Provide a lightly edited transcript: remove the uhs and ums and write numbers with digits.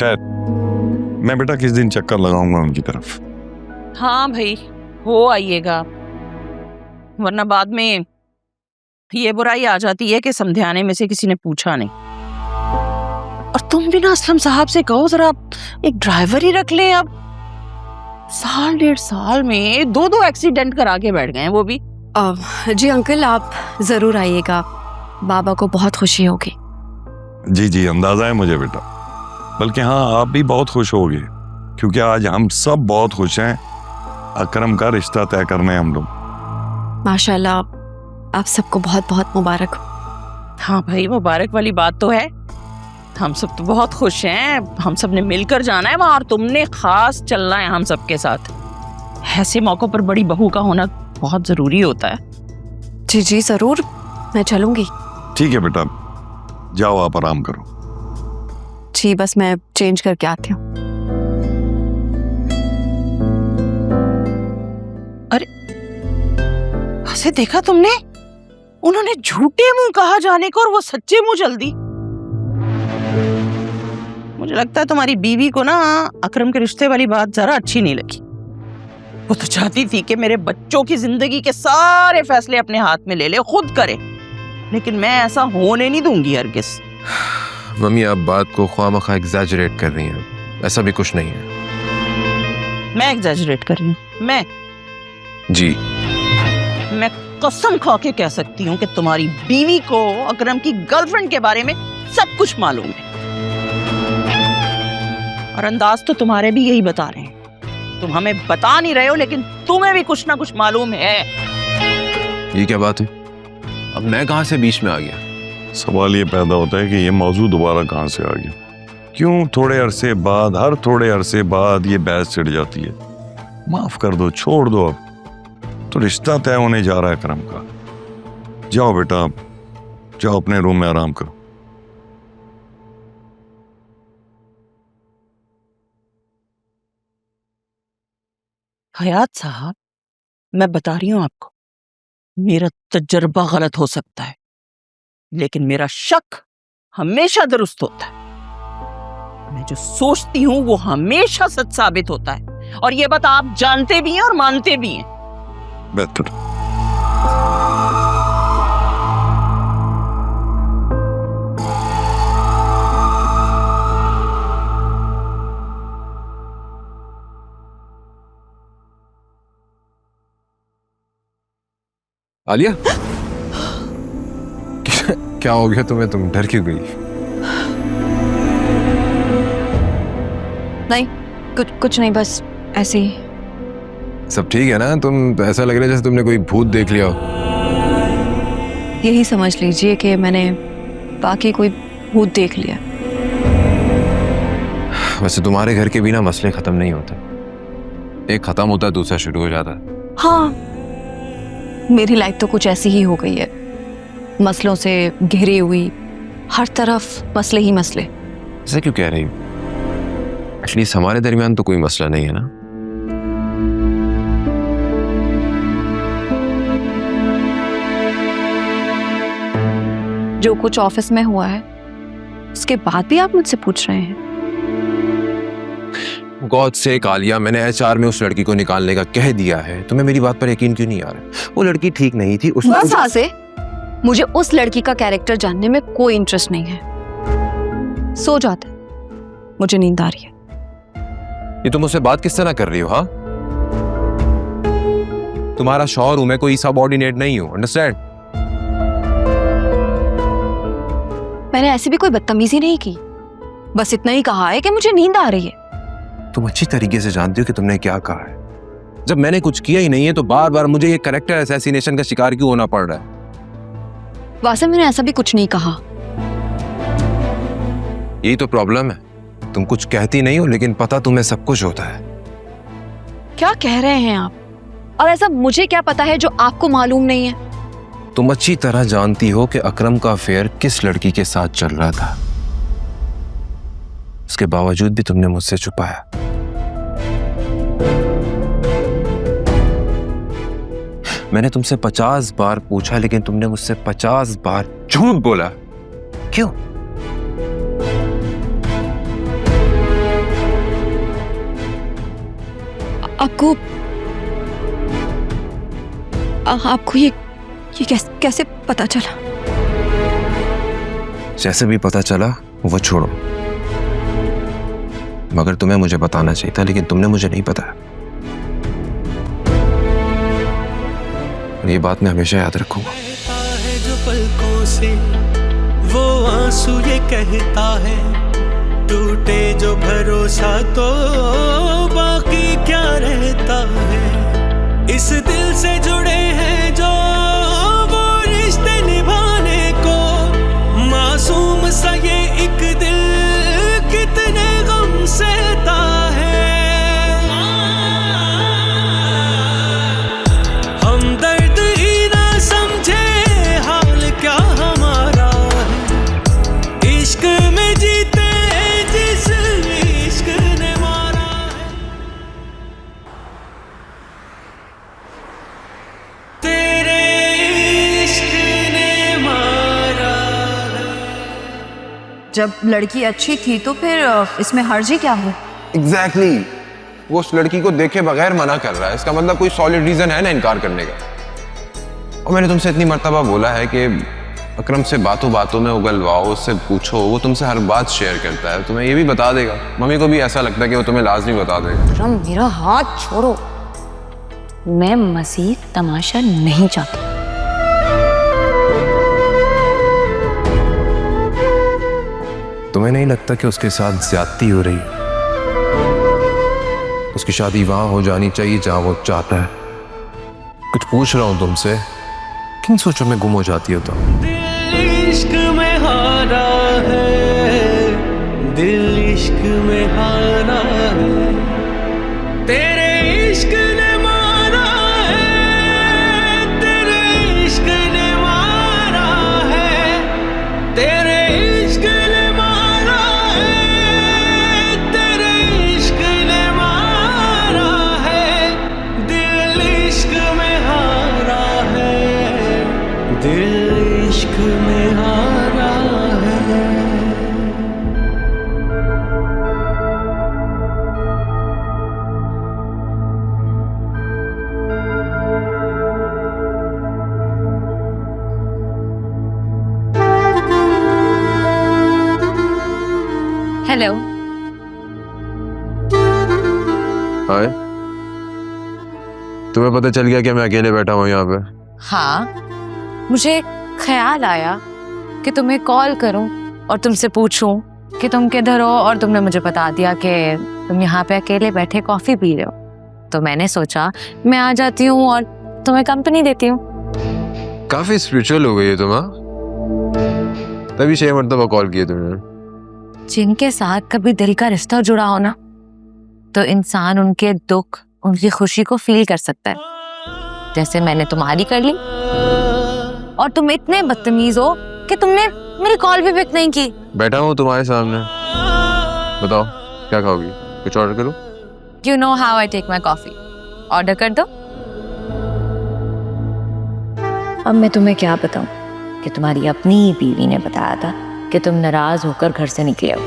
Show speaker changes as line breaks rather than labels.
खैर, मैं बेटा किस दिन चक्कर लगाऊंगा उनकी तरफ।
हाँ भाई, हो आइएगा, वरना बाद में ये बुराई आ जाती है कि समझाने में से किसी ने पूछा नहीं। और तुम भी ना असलम साहब से कहो जरा एक ड्राइवर ही रख ले। अब 1.5 साल में 2 एक्सीडेंट करा के बैठ गए हैं वो भी।
जी अंकल, आप जरूर आइएगा, बाबा को बहुत खुशी होगी।
जी जी, अंदाजा है मुझे बेटा, बल्कि हाँ, आप भी बहुत खुश होगे क्योंकि आज हम सब बहुत खुश हैं। अकरम का रिश्ता तय करने हम लोग।
माशाल्लाह, आप सबको बहुत बहुत मुबारक हो।
हाँ भाई, मुबारक वाली बात तो है। हम सब तो बहुत खुश हैं, हम सब ने मिलकर जाना है वहाँ और तुमने खास चलना है हम सबके साथ। ऐसे मौकों पर बड़ी बहू का होना बहुत जरूरी होता है।
जी जी जरूर, मैं चलूंगी।
ठीक है बेटा, जाओ आप आराम करो।
जी, बस मैं चेंज करके आती हूँ।
अरे ऐसे देखा तुमने, उन्होंने झूठे मुंह कहा जाने को और वो सच्चे मुंह चल दी। मुझे लगता है तुम्हारी बीवी को ना अकरम के रिश्ते वाली बात जरा अच्छी नहीं लगी। वो तो चाहती थी कि मेरे बच्चों की जिंदगी के सारे फैसले अपने हाथ में ले ले, खुद करे, लेकिन मैं ऐसा होने नहीं दूंगी हरगिज़।
मम्मी, आप बात को ख्वामखा एग्जैजरेट कर रही हैं, ऐसा भी कुछ नहीं है।
मैं एग्जैजरेट कर रही हूँ? मैं कसम खा के कह सकती हूँ कि तुम्हारी बीवी को अकरम की गर्लफ्रेंड के बारे में सब कुछ मालूम है, और अंदाज तो तुम्हारे भी यही बता रहे हैं। तुम हमें बता नहीं रहे हो, लेकिन तुम्हें भी कुछ ना कुछ मालूम है।
ये क्या बात है? अब मैं कहां से बीच में आ गया?
सवाल ये पैदा होता है कि ये मौजूद दोबारा कहाँ से आ गया? क्यों थोड़े अरसे बाद, हर थोड़े अरसे बाद ये बहस छिड़ जाती है? माफ कर दो, छोड़ दो, अब तो रिश्ता तय होने जा रहा है करम का। जाओ बेटा, जाओ अपने रूम में आराम करो।
हयात साहब, मैं बता रही हूँ आपको, मेरा तजर्बा गलत हो सकता है, लेकिन मेरा शक हमेशा दुरुस्त होता है। मैं जो सोचती हूँ वो हमेशा सच साबित होता है, और ये बात आप जानते भी हैं और मानते भी हैं।
बेहतर।
आलिया, क्या हो गया तुम्हें? तुम डर क्यों गई?
नहीं, कुछ नहीं, बस ऐसे ही।
सब ठीक है ना? तुम ऐसा लग रहा है जैसे तुमने कोई भूत देख लिया हो।
यही समझ लीजिए कि मैंने बाकी कोई भूत देख लिया।
वैसे तुम्हारे घर के बिना मसले खत्म नहीं होते, एक खत्म होता है दूसरा शुरू हो जाता है।
हाँ, मेरी लाइफ तो कुछ ऐसी ही हो गई है, मसलों से घिरी हुई, हर तरफ मसले ही मसले।
ऐसा क्यों कह रही हो? एटलीस्ट हमारे दरमियान तो कोई मसला नहीं है ना?
जो कुछ ऑफिस में हुआ है उसके बाद भी आप मुझसे पूछ रहे हैं?
गॉड से आलिया, मैंने एचआर में उस लड़की को निकालने का कह दिया है, तुम्हें मेरी बात पर यकीन क्यों नहीं आ रहा? वो लड़की ठीक नहीं थी।
बस आसे, मुझे उस लड़की का कैरेक्टर जानने में कोई इंटरेस्ट नहीं है। सो जाते, मुझे नींद आ रही है।
ये तुम मुझसे बात किस तरह कर रही हो? हाँ, तुम्हारा शौहर हूं मैं, कोई सबऑर्डिनेट नहीं हूं, अंडरस्टैंड?
मैंने ऐसी भी कोई बदतमीजी नहीं की, बस इतना ही कहा है कि मुझे नींद आ रही है।
तुम अच्छी तरीके से जानती हो कि तुमने क्या कहा है। जब मैंने कुछ किया ही नहीं है तो बार बार मुझे ये कैरेक्टर असैसिनेशन का शिकार क्यों होना पड़ रहा है?
वासिम, मैंने ऐसा भी कुछ नहीं कहा।
यही तो प्रॉब्लम है, तुम कुछ कहती नहीं हो लेकिन पता तुम्हें सब कुछ होता है।
क्या कह रहे हैं आप? और ऐसा मुझे क्या पता है जो आपको मालूम नहीं है?
तुम अच्छी तरह जानती हो कि अकरम का अफेयर किस लड़की के साथ चल रहा था, उसके बावजूद भी तुमने मुझसे छुपाया। मैंने तुमसे 50 बार पूछा लेकिन तुमने मुझसे 50 बार झूठ बोला। क्यों?
आपको ये कैसे पता चला?
जैसे भी पता चला वो छोड़ो, मगर तुम्हें मुझे बताना चाहिए था, लेकिन तुमने मुझे नहीं बताया। और ये बात मैं हमेशा याद रखूंगा।
है जो पलकों से वो आंसू ये कहता है, टूटे जो भरोसा तो बाकी क्या रहता है। इस दिल से जुड़े हैं जो वो रिश्ते निभाने को, मासूम सा ये एक दिल कितने गम सहता है। हम दर्द ही ना समझे हाल क्या हमारा है, इश्क में जीते जिस इश्क ने मारा है। तेरे इश्क ने मारा है।
जब लड़की अच्छी थी तो फिर इसमें हर्जी क्या है?
एग्जैक्टली वो उस लड़की को देखे बगैर मना कर रहा है, इसका मतलब कोई सॉलिड रीजन है ना इनकार करने का। और मैंने तुमसे इतनी मर्तबा बोला है कि अकरम से बातों बातों में उगलवाओ, उससे पूछो, वो तुमसे हर बात शेयर करता है, तुम्हें ये भी बता देगा। मम्मी को भी ऐसा लगता है कि वो तुम्हें लाजमी बता देगा।
अकरम मेरा हाथ छोड़ो, मैं मसीह तमाशा नहीं चाहती।
तुम्हें नहीं लगता कि उसके साथ ज्यादती हो रही है? उसकी शादी वहां हो जानी चाहिए जहां वो चाहता है। कुछ पूछ रहा हूं तुमसे, किन सोचों में गुम हो जाती हो तो?
दिल इश्क में हारा है, दिल इश्क में हारा है। तेरे इश्क ने मारा है, तेरे इश्क ने मारा है। तेरे इश्क ने मारा है, तेरे इश्क ने मारा है। दिल इश्क में हारा है, दिल इश्क में हारा है।
हेलो।
हाय, तुम्हें पता चल गया कि मैं अकेले बैठा हूँ यहाँ पे?
हाँ, मुझे ख्याल आया कि तुम्हें कॉल करूं और तुमसे पूछूं कि तुम किधर हो, और तुमने मुझे बता दिया कि तुम यहाँ पे अकेले बैठे कॉफी पी रहे हो। तो मैंने सोचा मैं आ जाती हूँ और तुम्हें कंपनी देती हूँ।
काफी स्पिरिचुअल हो गई है तुम, हाँ? तभी 6 मरतबा कॉल किए तुमने।
जिनके साथ कभी दिल का रिश्ता जुड़ा हो ना, तो इंसान उनके दुख, उनकी खुशी को फील कर सकता है। जैसे मैंने तुम्हारी कर ली, और तुम इतने बदतमीज हो कि तुमने मेरी कॉल भी पिक नहीं की।
बैठा हूँ तुम्हारे सामने, बताओ क्या खाओगी? कुछ ऑर्डर करूँ?
You know how I take my coffee. Order कर दो। अब मैं तुम्हें क्या बताऊं कि तुम्हारी अपनी ही बीवी ने बताया था कि तुम नाराज होकर घर से निकले हो।